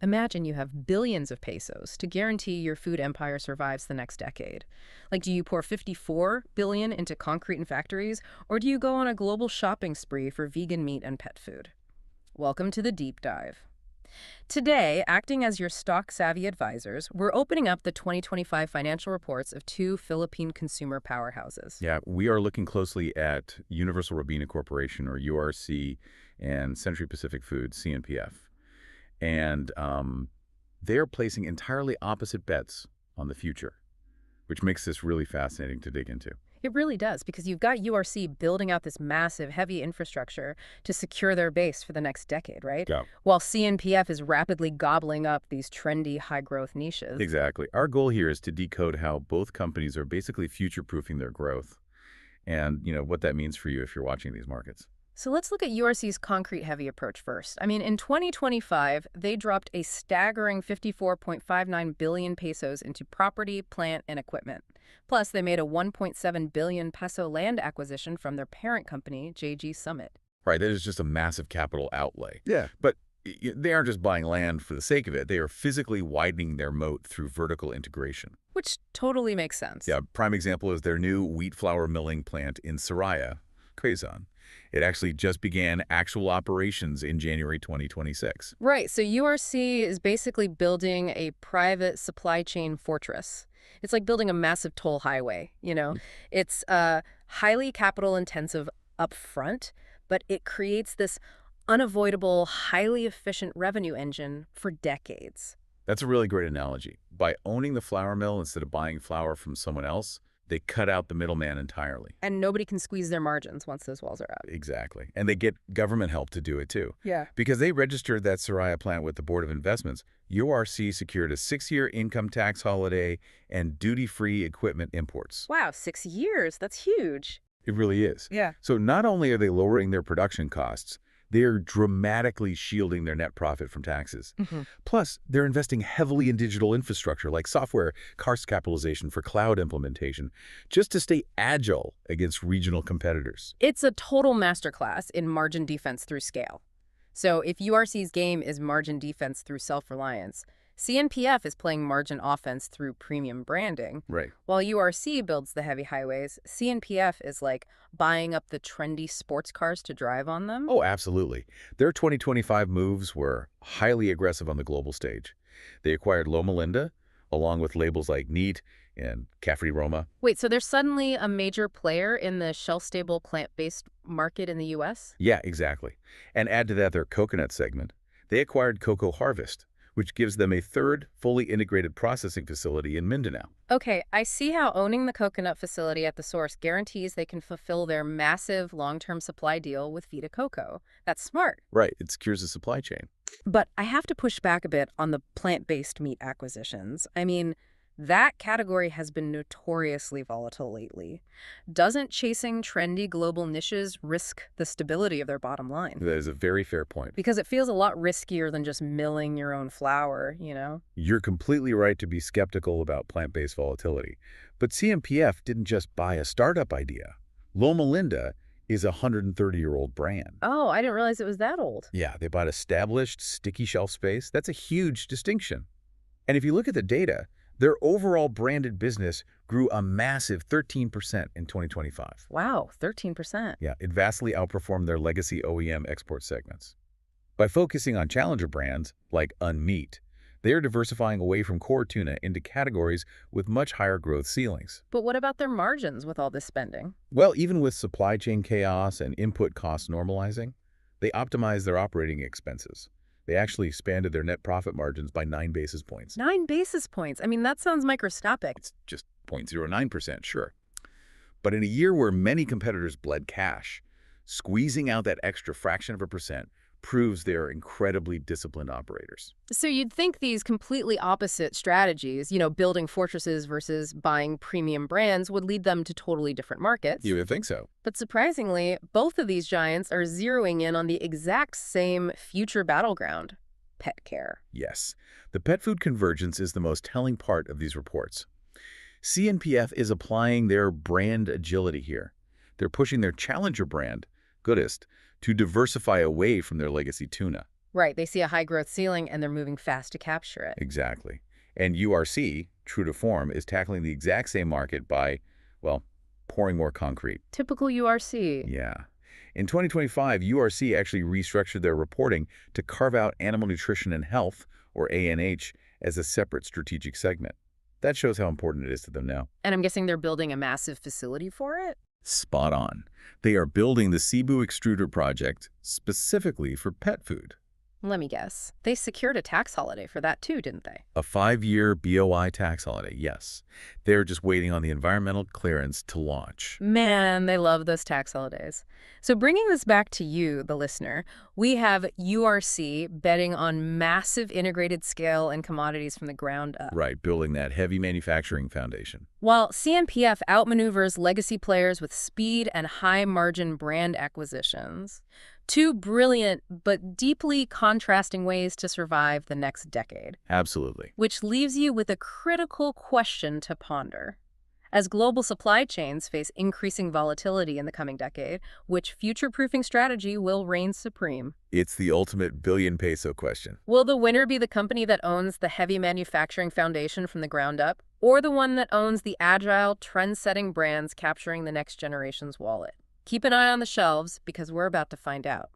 Imagine you have billions of pesos to guarantee your food empire survives the next decade. Like, do you pour 54 billion into concrete and factories, or do you go on a global shopping spree for vegan meat and pet food? Welcome to the deep dive. Today, acting as your stock-savvy advisors, we're opening up the 2025 financial reports of two Philippine consumer powerhouses. Yeah, we are looking closely at Universal Robina Corporation, or URC, and Century Pacific Foods, CNPF. And they're placing entirely opposite bets on the future, which makes this really fascinating to dig into. It really does, because you've got URC building out this massive, heavy infrastructure to secure their base for the next decade, right? Yeah, While CNPF is rapidly gobbling up these trendy, high-growth niches. exactly. Our goal here is to decode how both companies are basically future-proofing their growth and, what that means for you if you're watching these markets. So let's look at URC's concrete-heavy approach first. I mean, in 2025, they dropped a staggering 54.59 billion pesos into property, plant, and equipment. Plus, they made a 1.7 billion peso land acquisition from their parent company, JG Summit. Right, that is just a massive capital outlay. Yeah. But they aren't just buying land for the sake of it. They are physically widening their moat through vertical integration. Which totally makes sense. Yeah, prime example is their new wheat flour milling plant in Soraya, Quezon. It actually just began actual operations in January 2026. Right, so URC is basically building a private supply chain fortress. It's like building a massive toll highway. It's highly capital-intensive upfront, but it creates this unavoidable, highly efficient revenue engine for decades. That's a really great analogy. By owning the flour mill instead of buying flour from someone else, they cut out the middleman entirely. And nobody can squeeze their margins once those walls are out. Exactly. And they get government help to do it too. Yeah. Because they registered that Soraya plant with the Board of Investments, URC secured a 6-year income tax holiday and duty-free equipment imports. Wow, 6 years. That's huge. It really is. Yeah. So not only are they lowering their production costs, they are dramatically shielding their net profit from taxes. Plus, they're investing heavily in digital infrastructure like software, cost capitalization for cloud implementation, just to stay agile against regional competitors. It's a total masterclass in margin defense through scale. So if URC's game is margin defense through self-reliance, CNPF is playing margin offense through premium branding. Right. While URC builds the heavy highways, CNPF is like buying up the trendy sports cars to drive on them. Oh, absolutely. Their 2025 moves were highly aggressive on the global stage. They acquired Loma Linda, along with labels like Neat and Café Roma. Wait, so they're suddenly a major player in the shelf-stable plant-based market in the U.S.? Yeah, exactly. And add to that their coconut segment. They acquired Cocoa Harvest, which gives them a third fully integrated processing facility in Mindanao. Okay, I see how owning the coconut facility at the source guarantees they can fulfill their massive long-term supply deal with Vita Coco. That's smart. Right, it secures the supply chain. But I have to push back a bit on the plant-based meat acquisitions. I mean, that category has been notoriously volatile lately. Doesn't chasing trendy global niches risk the stability of their bottom line? That is a very fair point. Because it feels a lot riskier than just milling your own flour. You're completely right to be skeptical about plant-based volatility. But CMPF didn't just buy a startup idea. Loma Linda is a 130-year-old brand. Oh, I didn't realize it was that old. Yeah, they bought established, sticky shelf space. That's a huge distinction. And if you look at the data, their overall branded business grew a massive 13% in 2025. Wow, 13%. Yeah, it vastly outperformed their legacy OEM export segments. By focusing on challenger brands like Unmeat, they are diversifying away from core tuna into categories with much higher growth ceilings. But what about their margins with all this spending? Well, even with supply chain chaos and input costs normalizing, they optimized their operating expenses. They actually expanded their net profit margins by 9 basis points. 9 basis points. I mean, that sounds microscopic. It's just 0.09%, sure. But in a year where many competitors bled cash, squeezing out that extra fraction of a percent proves they're incredibly disciplined operators. So you'd think these completely opposite strategies, building fortresses versus buying premium brands, would lead them to totally different markets. You would think so. But surprisingly, both of these giants are zeroing in on the exact same future battleground: pet care. Yes. The pet food convergence is the most telling part of these reports. CNPF is applying their brand agility here. They're pushing their challenger brand, Goodest, to diversify away from their legacy tuna. Right, they see a high growth ceiling and they're moving fast to capture it. Exactly. And URC, true to form, is tackling the exact same market by, well, pouring more concrete. Typical URC. Yeah. In 2025, URC actually restructured their reporting to carve out animal nutrition and health, or ANH, as a separate strategic segment. That shows how important it is to them now. And I'm guessing they're building a massive facility for it? Spot on. They are building the Cebu Extruder project specifically for pet food. Let me guess. They secured a tax holiday for that too, didn't they? A 5-year BOI tax holiday, yes. They're just waiting on the environmental clearance to launch. Man, they love those tax holidays. So bringing this back to you, the listener, we have URC betting on massive integrated scale and commodities from the ground up. Right, building that heavy manufacturing foundation. While CNPF outmaneuvers legacy players with speed and high-margin brand acquisitions. Two brilliant but deeply contrasting ways to survive the next decade. Absolutely. Which leaves you with a critical question to ponder. As global supply chains face increasing volatility in the coming decade, which future-proofing strategy will reign supreme? It's the ultimate billion-peso question. Will the winner be the company that owns the heavy manufacturing foundation from the ground up, or the one that owns the agile, trend-setting brands capturing the next generation's wallet? Keep an eye on the shelves because we're about to find out.